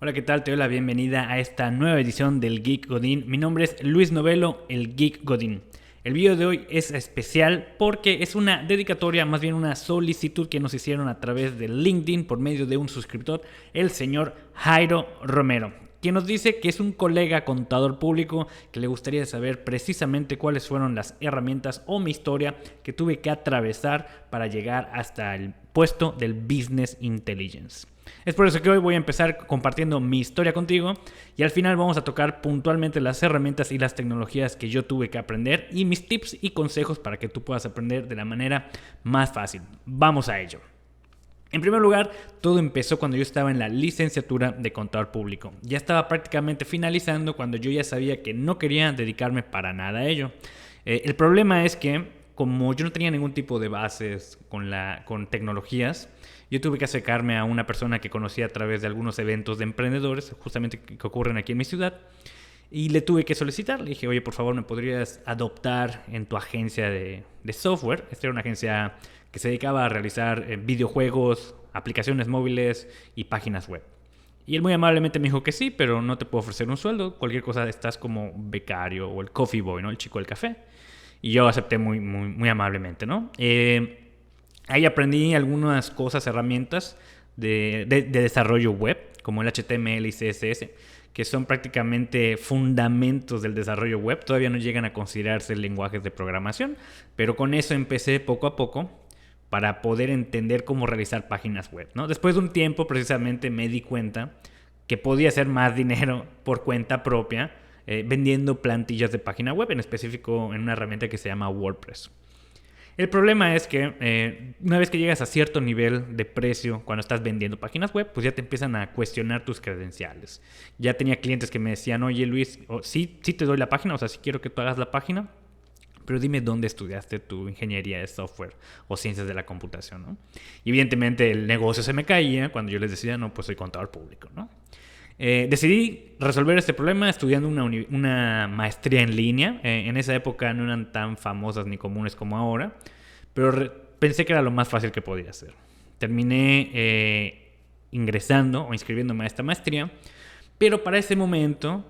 Hola, ¿qué tal? Te doy la bienvenida a esta nueva edición del Geek Godín. Mi nombre es Luis Novelo, el Geek Godín. El video de hoy es especial porque es una dedicatoria, más bien una solicitud que nos hicieron a través de LinkedIn por medio de un suscriptor, el señor Jairo Romero, quien nos dice que es un colega contador público que le gustaría saber precisamente cuáles fueron las herramientas o mi historia que tuve que atravesar para llegar hasta el puesto del Business Intelligence. Es por eso que hoy voy a empezar compartiendo mi historia contigo y al final vamos a tocar puntualmente las herramientas y las tecnologías que yo tuve que aprender y mis tips y consejos para que tú puedas aprender de la manera más fácil. Vamos a ello. En primer lugar, todo empezó cuando yo estaba en la licenciatura de contador público. Ya estaba prácticamente finalizando cuando yo ya sabía que no quería dedicarme para nada a ello. El problema es que como yo no tenía ningún tipo de bases con tecnologías, yo tuve que acercarme a una persona que conocía a través de algunos eventos de emprendedores, justamente que ocurren aquí en mi ciudad, y le tuve que solicitar. Le dije, oye, por favor, ¿me podrías adoptar en tu agencia de software? Esta era una agencia que se dedicaba a realizar videojuegos, aplicaciones móviles y páginas web. Y él muy amablemente me dijo que sí, pero no te puedo ofrecer un sueldo. Cualquier cosa estás como becario o el coffee boy, ¿no? El chico del café. Y yo acepté muy amablemente, ¿no? Ahí aprendí algunas cosas, herramientas de desarrollo web, como el HTML y CSS, que son prácticamente fundamentos del desarrollo web. Todavía no llegan a considerarse lenguajes de programación, pero con eso empecé poco a poco para poder entender cómo realizar páginas web, ¿no? Después de un tiempo, precisamente, me di cuenta que podía hacer más dinero por cuenta propia vendiendo plantillas de página web, en específico en una herramienta que se llama WordPress. El problema es que una vez que llegas a cierto nivel de precio cuando estás vendiendo páginas web, pues ya te empiezan a cuestionar tus credenciales. Ya tenía clientes que me decían, oye Luis, sí te doy la página, o sea, sí quiero que tú hagas la página, pero dime dónde estudiaste tu ingeniería de software o ciencias de la computación, ¿no? Y evidentemente el negocio se me caía cuando yo les decía, no, pues soy contador público, ¿no? Decidí resolver este problema estudiando una maestría en línea. En esa época no eran tan famosas ni comunes como ahora, pero pensé que era lo más fácil que podía hacer. Terminé ingresando o inscribiéndome a esta maestría, pero para ese momento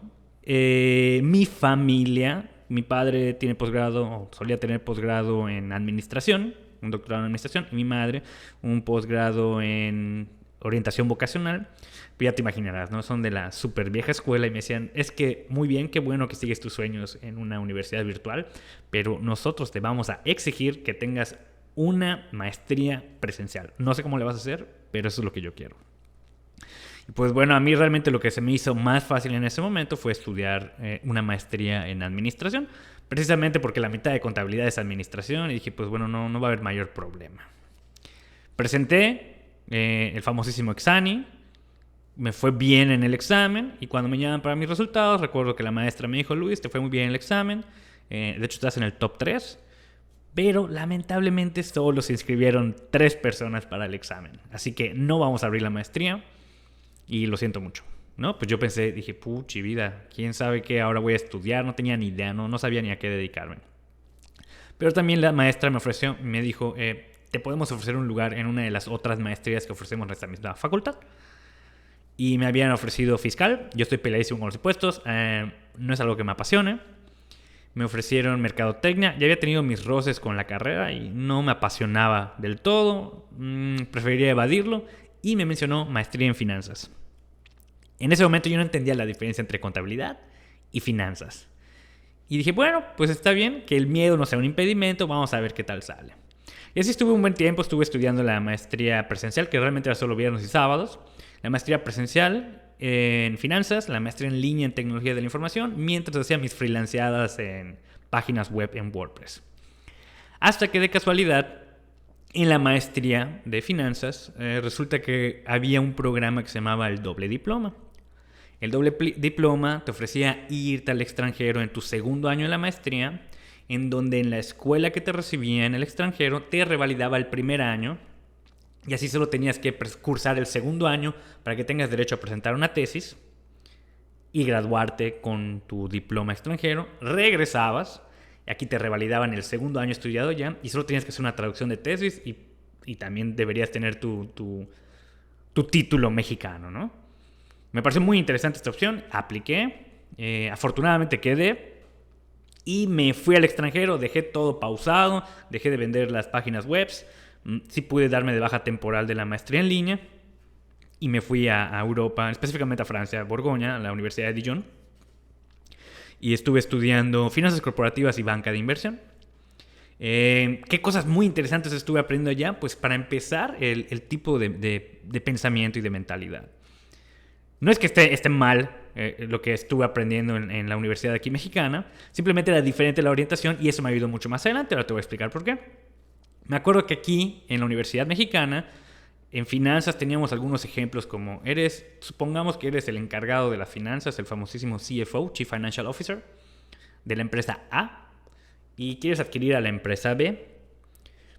mi familia, mi padre tiene posgrado, o solía tener posgrado en administración, un doctorado en administración, y mi madre un posgrado en orientación vocacional. Pues ya te imaginarás, ¿no? Son de la súper vieja escuela y me decían, es que muy bien, qué bueno que sigues tus sueños en una universidad virtual, pero nosotros te vamos a exigir que tengas una maestría presencial. No sé cómo le vas a hacer, pero eso es lo que yo quiero. Y pues bueno, a mí realmente lo que se me hizo más fácil en ese momento fue estudiar una maestría en administración, precisamente porque la mitad de contabilidad es administración y dije, pues bueno, no va a haber mayor problema. Presenté el famosísimo Exani, me fue bien en el examen y cuando me llaman para mis resultados, recuerdo que la maestra me dijo, Luis, te fue muy bien el examen, de hecho estás en el top 3, pero lamentablemente solo se inscribieron 3 personas para el examen, así que no vamos a abrir la maestría y lo siento mucho, ¿no? Pues yo pensé, dije, puchi vida, quién sabe qué ahora voy a estudiar, no tenía ni idea, no sabía ni a qué dedicarme. Pero también la maestra me ofreció, me dijo, te podemos ofrecer un lugar en una de las otras maestrías que ofrecemos en nuestra misma facultad. Y me habían ofrecido fiscal. Yo estoy peleadísimo con los impuestos. No es algo que me apasione. Me ofrecieron mercadotecnia. Ya había tenido mis roces con la carrera y no me apasionaba del todo. Preferiría evadirlo. Y me mencionó maestría en finanzas. En ese momento yo no entendía la diferencia entre contabilidad y finanzas. Y dije, bueno, pues está bien, que el miedo no sea un impedimento. Vamos a ver qué tal sale. Y así estuve un buen tiempo. Estuve estudiando la maestría presencial, que realmente era solo viernes y sábados. La maestría presencial en finanzas, la maestría en línea en tecnología de la información, mientras hacía mis freelanceadas en páginas web en WordPress. Hasta que de casualidad, en la maestría de finanzas, resulta que había un programa que se llamaba el doble diploma. El doble diploma te ofrecía irte al extranjero en tu segundo año de la maestría, en donde en la escuela que te recibía en el extranjero te revalidaba el primer año. Y así solo tenías que cursar el segundo año para que tengas derecho a presentar una tesis y graduarte con tu diploma extranjero. Regresabas, y aquí te revalidaban el segundo año estudiado ya, y solo tenías que hacer una traducción de tesis y también deberías tener tu título mexicano, ¿no? Me pareció muy interesante esta opción, apliqué, afortunadamente quedé y me fui al extranjero, dejé todo pausado, dejé de vender las páginas web, sí pude darme de baja temporal de la maestría en línea y me fui a Europa, específicamente a Francia, a Borgoña, a la Universidad de Dijon, y estuve estudiando finanzas corporativas y banca de inversión. ¿Qué cosas muy interesantes estuve aprendiendo allá? Pues para empezar, el tipo de pensamiento y de mentalidad. No es que esté mal lo que estuve aprendiendo en la universidad aquí mexicana, simplemente era diferente la orientación y eso me ayudó mucho más adelante. Ahora te voy a explicar por qué. Me acuerdo que aquí, en la universidad mexicana, en finanzas teníamos algunos ejemplos como supongamos que eres el encargado de las finanzas, el famosísimo CFO, Chief Financial Officer, de la empresa A, y quieres adquirir a la empresa B.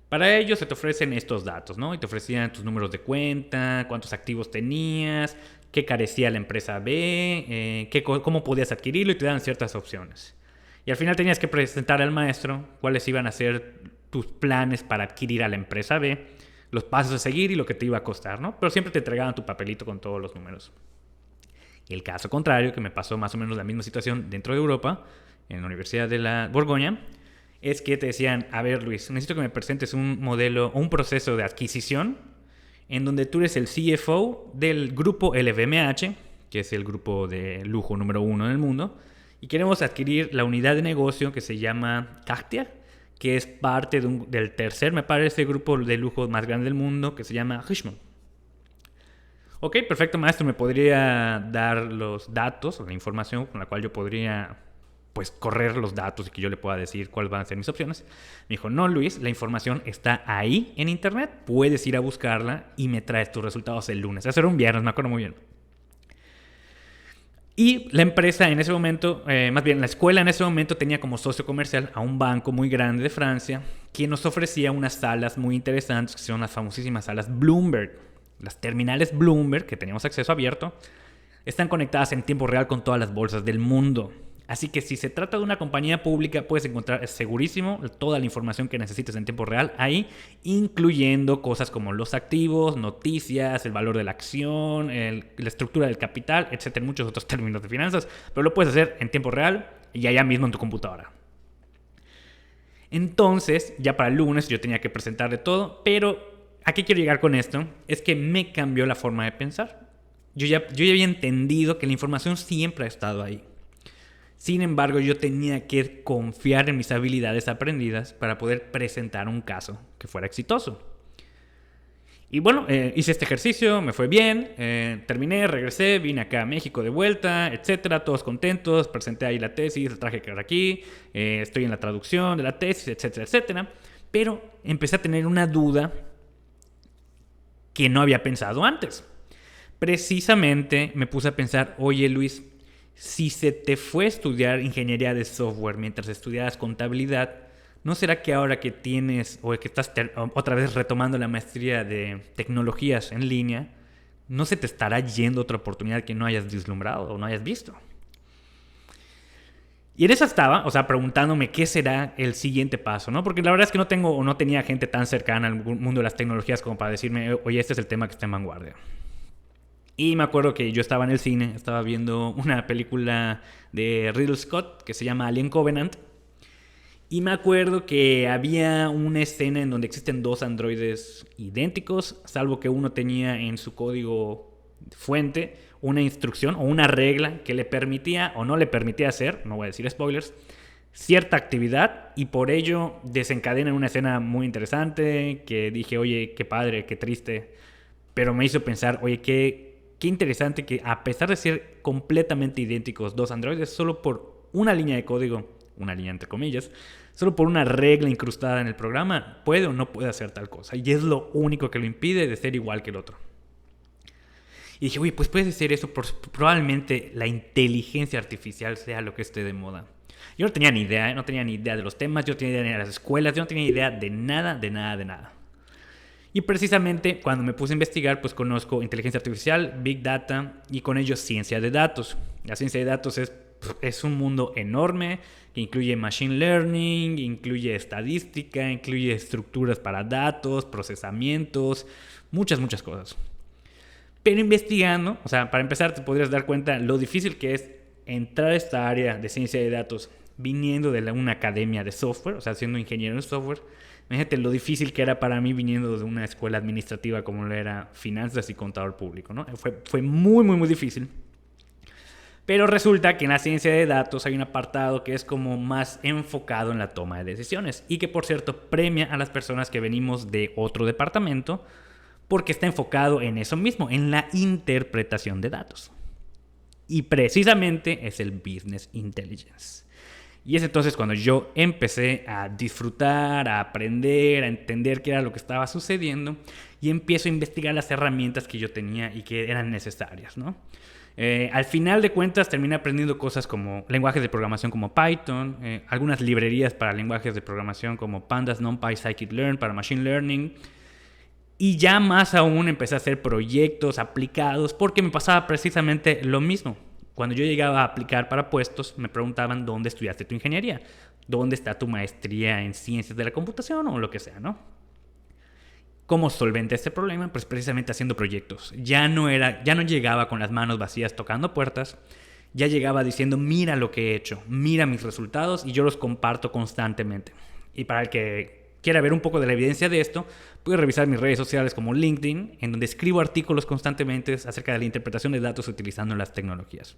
Para ello se te ofrecen estos datos, ¿no? Y te ofrecían tus números de cuenta, cuántos activos tenías, qué carecía la empresa B, cómo podías adquirirlo, y te daban ciertas opciones. Y al final tenías que presentar al maestro cuáles iban a ser tus planes para adquirir a la empresa B, los pasos a seguir y lo que te iba a costar, ¿no? Pero siempre te entregaban tu papelito con todos los números. El caso contrario, que me pasó más o menos la misma situación dentro de Europa, en la Universidad de la Borgoña, es que te decían, a ver Luis, necesito que me presentes un modelo o un proceso de adquisición en donde tú eres el CFO del grupo LVMH, que es el grupo de lujo número 1 en el mundo, y queremos adquirir la unidad de negocio que se llama Cartier, que es parte del tercer, me parece, grupo de lujo más grande del mundo, que se llama Richemont. Ok, perfecto, maestro, ¿me podría dar los datos o la información con la cual yo podría pues correr los datos y que yo le pueda decir cuáles van a ser mis opciones? Me dijo, no Luis, la información está ahí en internet, puedes ir a buscarla y me traes tus resultados el lunes. Eso era un viernes, me acuerdo muy bien. Y la empresa en ese momento, más bien la escuela en ese momento tenía como socio comercial a un banco muy grande de Francia, quien nos ofrecía unas salas muy interesantes, que son las famosísimas salas Bloomberg. Las terminales Bloomberg, que teníamos acceso abierto, están conectadas en tiempo real con todas las bolsas del mundo. Así que si se trata de una compañía pública, puedes encontrar segurísimo toda la información que necesites en tiempo real ahí, incluyendo cosas como los activos, noticias, el valor de la acción, la estructura del capital, etcétera, muchos otros términos de finanzas, pero lo puedes hacer en tiempo real y allá mismo en tu computadora. Entonces, ya para el lunes yo tenía que presentarle todo, pero ¿a qué quiero llegar con esto? Es que me cambió la forma de pensar. Yo ya había entendido que la información siempre ha estado ahí. Sin embargo, yo tenía que confiar en mis habilidades aprendidas para poder presentar un caso que fuera exitoso. Y bueno, hice este ejercicio, me fue bien, terminé, regresé, vine acá a México de vuelta, etcétera, todos contentos, presenté ahí la tesis, la traje aquí, estoy en la traducción de la tesis, etcétera, etcétera. Pero empecé a tener una duda que no había pensado antes. Precisamente me puse a pensar, oye Luis, si se te fue a estudiar ingeniería de software mientras estudiabas contabilidad, ¿no será que ahora que tienes o que estás otra vez retomando la maestría de tecnologías en línea, no se te estará yendo otra oportunidad que no hayas vislumbrado o no hayas visto? Y en eso estaba, o sea, preguntándome qué será el siguiente paso, ¿no? Porque la verdad es que no tengo o no tenía gente tan cercana al mundo de las tecnologías como para decirme, oye, este es el tema que está en vanguardia. Y me acuerdo que yo estaba en el cine, estaba viendo una película de Ridley Scott que se llama Alien Covenant. Y me acuerdo que había una escena en donde existen dos androides idénticos, salvo que uno tenía en su código fuente una instrucción o una regla que le permitía o no le permitía hacer, no voy a decir spoilers, cierta actividad, y por ello desencadena una escena muy interesante que dije, oye, qué padre, qué triste, pero me hizo pensar, oye, qué interesante que a pesar de ser completamente idénticos dos androides, solo por una línea de código, una línea entre comillas, solo por una regla incrustada en el programa, puede o no puede hacer tal cosa. Y es lo único que lo impide de ser igual que el otro. Y dije, oye, pues puede ser eso, probablemente la inteligencia artificial sea lo que esté de moda. Yo no tenía ni idea, no tenía ni idea de los temas, yo no tenía idea de las escuelas, yo no tenía idea de nada, de nada, de nada. Y precisamente cuando me puse a investigar, pues conozco inteligencia artificial, Big Data y con ello ciencia de datos. La ciencia de datos es un mundo enorme que incluye Machine Learning, incluye estadística, incluye estructuras para datos, procesamientos, muchas cosas. Pero investigando, o sea, para empezar te podrías dar cuenta lo difícil que es entrar a esta área de ciencia de datos viniendo de una academia de software, o sea, siendo ingeniero en software. Imagínate lo difícil que era para mí viniendo de una escuela administrativa como lo era finanzas y contador público, ¿no? Fue muy, muy, muy difícil. Pero resulta que en la ciencia de datos hay un apartado que es como más enfocado en la toma de decisiones y que, por cierto, premia a las personas que venimos de otro departamento porque está enfocado en eso mismo, en la interpretación de datos. Y precisamente es el Business Intelligence. Y es entonces cuando yo empecé a disfrutar, a aprender, a entender qué era lo que estaba sucediendo y empiezo a investigar las herramientas que yo tenía y que eran necesarias, ¿no? Al final de cuentas terminé aprendiendo cosas como lenguajes de programación como Python, algunas librerías para lenguajes de programación como Pandas, NumPy, Scikit-learn para Machine Learning. Y ya más aún empecé a hacer proyectos aplicados porque me pasaba precisamente lo mismo. Cuando yo llegaba a aplicar para puestos, me preguntaban dónde estudiaste tu ingeniería, dónde está tu maestría en ciencias de la computación o lo que sea, ¿no? ¿Cómo solventé este problema? Pues precisamente haciendo proyectos. Ya no llegaba con las manos vacías tocando puertas, ya llegaba diciendo, mira lo que he hecho, mira mis resultados y yo los comparto constantemente. Y para el que quiera ver un poco de la evidencia de esto, puede revisar mis redes sociales como LinkedIn, en donde escribo artículos constantemente acerca de la interpretación de datos utilizando las tecnologías.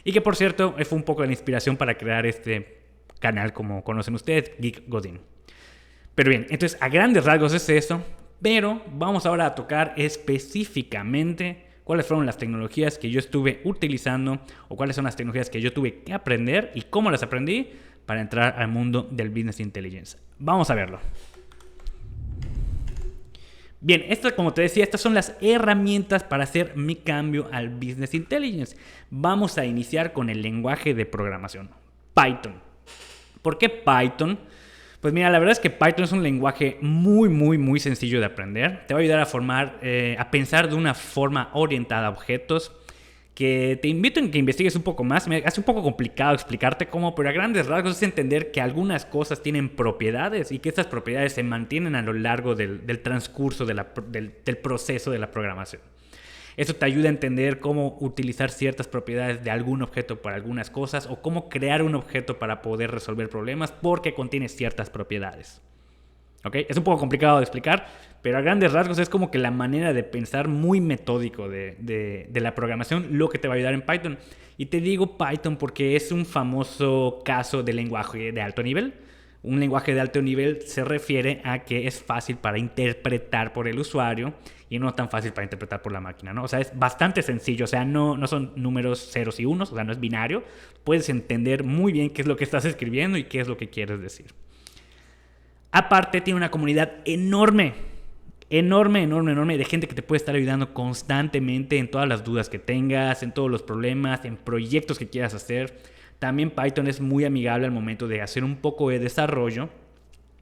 Y que, por cierto, fue un poco de la inspiración para crear este canal, como conocen ustedes, Geek Godin. Pero bien, entonces a grandes rasgos es eso, pero vamos ahora a tocar específicamente cuáles fueron las tecnologías que yo estuve utilizando o cuáles son las tecnologías que yo tuve que aprender y cómo las aprendí para entrar al mundo del Business Intelligence. Vamos a verlo. Bien, como te decía, estas son las herramientas para hacer mi cambio al Business Intelligence. Vamos a iniciar con el lenguaje de programación, Python. ¿Por qué Python? Pues mira, la verdad es que Python es un lenguaje muy, muy, muy sencillo de aprender. Te va a ayudar a pensar de una forma orientada a objetos, que te invito a que investigues un poco más. Me hace un poco complicado explicarte cómo, pero a grandes rasgos es entender que algunas cosas tienen propiedades y que estas propiedades se mantienen a lo largo del transcurso del proceso de la programación. Eso te ayuda a entender cómo utilizar ciertas propiedades de algún objeto para algunas cosas o cómo crear un objeto para poder resolver problemas porque contiene ciertas propiedades. ¿Okay? Es un poco complicado de explicar, pero a grandes rasgos es como que la manera de pensar muy metódico de la programación, lo que te va a ayudar en Python. Y te digo Python porque es un famoso caso de lenguaje de alto nivel. Un lenguaje de alto nivel se refiere a que es fácil para interpretar por el usuario y no tan fácil para interpretar por la máquina, ¿no? O sea, es bastante sencillo, o sea, no son números ceros y unos, o sea, no es binario. Puedes entender muy bien qué es lo que estás escribiendo y qué es lo que quieres decir. Aparte, tiene una comunidad enorme de gente que te puede estar ayudando constantemente en todas las dudas que tengas, en todos los problemas, en proyectos que quieras hacer. También Python es muy amigable al momento de hacer un poco de desarrollo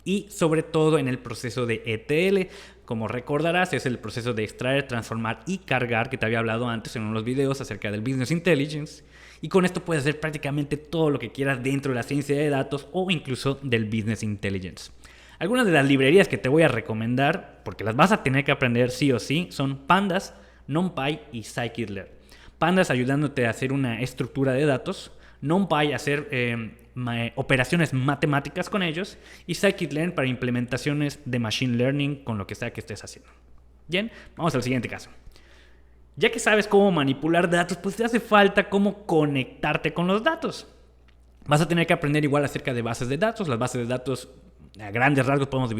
y sobre todo en el proceso de ETL. Como recordarás, es el proceso de extraer, transformar y cargar que te había hablado antes en uno de los videos acerca del Business Intelligence. Y con esto puedes hacer prácticamente todo lo que quieras dentro de la ciencia de datos o incluso del Business Intelligence. Algunas de las librerías que te voy a recomendar, porque las vas a tener que aprender sí o sí, son Pandas, NumPy y Scikit-learn. Pandas ayudándote a hacer una estructura de datos, NumPy a hacer operaciones matemáticas con ellos y Scikit-learn para implementaciones de Machine Learning con lo que sea que estés haciendo. Bien, vamos al siguiente caso. Ya que sabes cómo manipular datos, pues te hace falta cómo conectarte con los datos. Vas a tener que aprender igual acerca de bases de datos. Las bases de datos, a grandes rasgos, podemos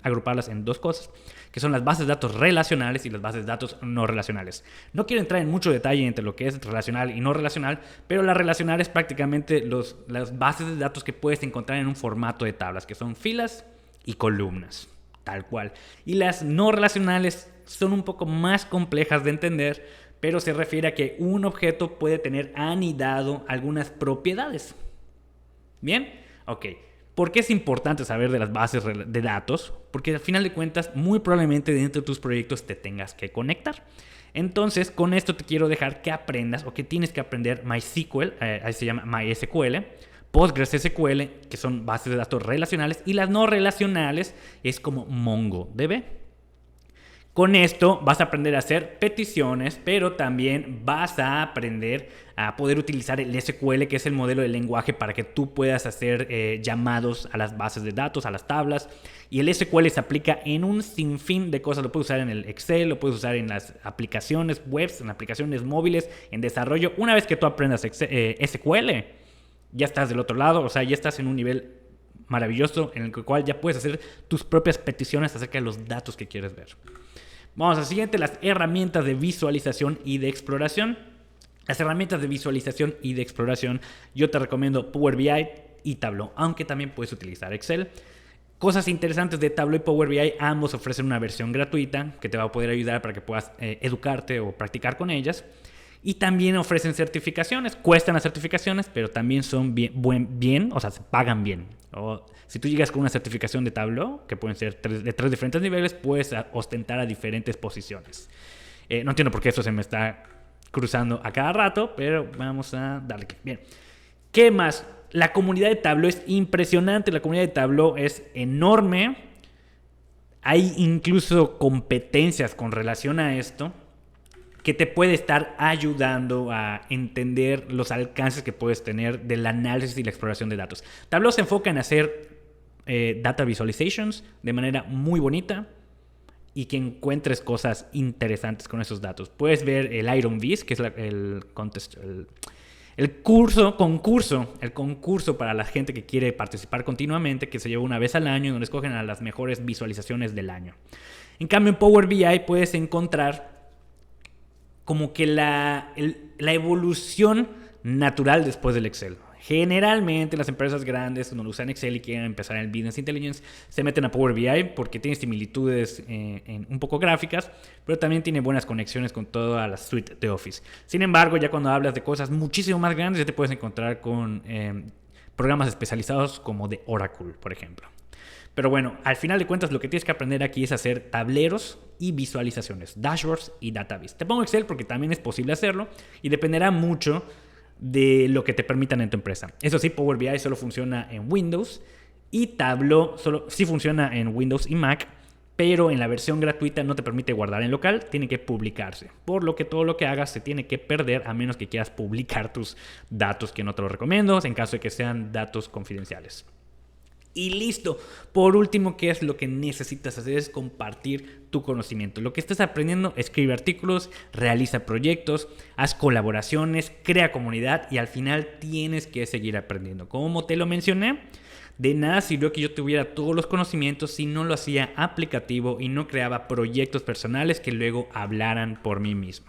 agruparlas en dos cosas, que son las bases de datos relacionales y las bases de datos no relacionales. No quiero entrar en mucho detalle entre lo que es relacional y no relacional, pero la relacional es prácticamente las bases de datos que puedes encontrar en un formato de tablas, que son filas y columnas, tal cual. Y las no relacionales son un poco más complejas de entender, pero se refiere a que un objeto puede tener anidado algunas propiedades. ¿Bien? Ok. ¿Por qué es importante saber de las bases de datos? Porque al final de cuentas, muy probablemente dentro de tus proyectos te tengas que conectar. Entonces, con esto te quiero dejar que aprendas o que tienes que aprender MySQL, ahí se llama MySQL, PostgreSQL, que son bases de datos relacionales, y las no relacionales es como MongoDB. Con esto vas a aprender a hacer peticiones, pero también vas a aprender a poder utilizar el SQL, que es el modelo de lenguaje para que tú puedas hacer llamados a las bases de datos, a las tablas. Y el SQL se aplica en un sinfín de cosas. Lo puedes usar en el Excel, lo puedes usar en las aplicaciones web, en aplicaciones móviles, en desarrollo. Una vez que tú aprendas SQL, ya estás del otro lado, o sea, ya estás en un nivel maravilloso en el cual ya puedes hacer tus propias peticiones acerca de los datos que quieres ver. Vamos al siguiente, las herramientas de visualización y de exploración. Las herramientas de visualización y de exploración, yo te recomiendo Power BI y Tableau, aunque también puedes utilizar Excel. Cosas interesantes de Tableau y Power BI, ambos ofrecen una versión gratuita que te va a poder ayudar para que puedas educarte o practicar con ellas. Y también ofrecen certificaciones, cuestan las certificaciones, pero también son bien, o sea, se pagan bien. O si tú llegas con una certificación de Tableau, que pueden ser de tres diferentes niveles, puedes ostentar a diferentes posiciones. No entiendo por qué eso se me está cruzando a cada rato, pero vamos a darle clic. Bien. ¿Qué más? La comunidad de Tableau es impresionante, la comunidad de Tableau es enorme. Hay incluso competencias con relación a esto, que te puede estar ayudando a entender los alcances que puedes tener del análisis y la exploración de datos. Tableau se enfoca en hacer data visualizations de manera muy bonita y que encuentres cosas interesantes con esos datos. Puedes ver el Iron Viz, que es el concurso para la gente que quiere participar continuamente, que se lleva una vez al año, donde escogen a las mejores visualizaciones del año. En cambio, en Power BI puedes encontrar como que la evolución natural después del Excel. Generalmente las empresas grandes no usan Excel y quieren empezar en el Business Intelligence, se meten a Power BI porque tiene similitudes un poco gráficas, pero también tiene buenas conexiones con toda la suite de Office. Sin embargo, ya cuando hablas de cosas muchísimo más grandes, ya te puedes encontrar con programas especializados como de Oracle, por ejemplo. Pero bueno, al final de cuentas lo que tienes que aprender aquí es hacer tableros y visualizaciones, dashboards y database. Te pongo Excel porque también es posible hacerlo y dependerá mucho de lo que te permitan en tu empresa. Eso sí, Power BI solo funciona en Windows y Tableau sí funciona en Windows y Mac, pero en la versión gratuita no te permite guardar en local, tiene que publicarse. Por lo que todo lo que hagas se tiene que perder a menos que quieras publicar tus datos, que no te lo recomiendo, en caso de que sean datos confidenciales. Y listo. Por último, ¿qué es lo que necesitas hacer? Es compartir tu conocimiento. Lo que estés aprendiendo, escribe artículos, realiza proyectos, haz colaboraciones, crea comunidad y al final tienes que seguir aprendiendo. Como te lo mencioné, de nada sirvió que yo tuviera todos los conocimientos si no lo hacía aplicativo y no creaba proyectos personales que luego hablaran por mí mismo.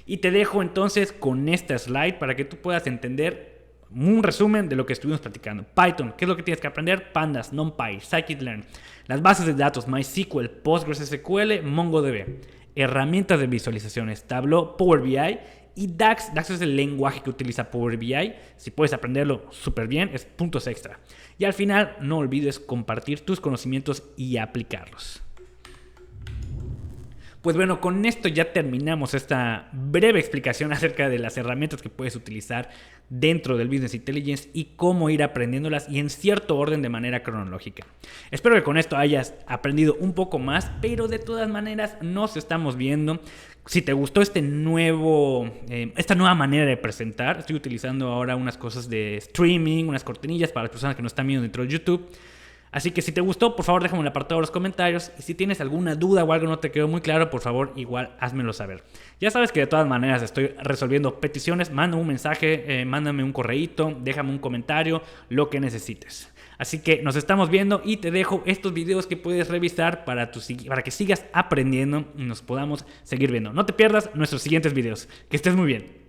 Y te dejo entonces con esta slide para que tú puedas entender un resumen de lo que estuvimos platicando. Python, ¿qué es lo que tienes que aprender? Pandas, NumPy, Scikit-learn. Las bases de datos, MySQL, PostgreSQL, MongoDB. Herramientas de visualizaciones, Tableau, Power BI y DAX. DAX es el lenguaje que utiliza Power BI. Si puedes aprenderlo súper bien, es puntos extra. Y al final, no olvides compartir tus conocimientos y aplicarlos. Pues bueno, con esto ya terminamos esta breve explicación acerca de las herramientas que puedes utilizar dentro del Business Intelligence y cómo ir aprendiéndolas y en cierto orden de manera cronológica. Espero que con esto hayas aprendido un poco más, pero de todas maneras nos estamos viendo. Si te gustó esta nueva manera de presentar, estoy utilizando ahora unas cosas de streaming, unas cortinillas para las personas que nos están viendo dentro de YouTube. Así que si te gustó, por favor déjame en el apartado de los comentarios. Y si tienes alguna duda o algo no te quedó muy claro, por favor igual házmelo saber. Ya sabes que de todas maneras estoy resolviendo peticiones. Manda un mensaje, mándame un correíto, déjame un comentario, lo que necesites. Así que nos estamos viendo y te dejo estos videos que puedes revisar para que sigas aprendiendo y nos podamos seguir viendo. No te pierdas nuestros siguientes videos. Que estés muy bien.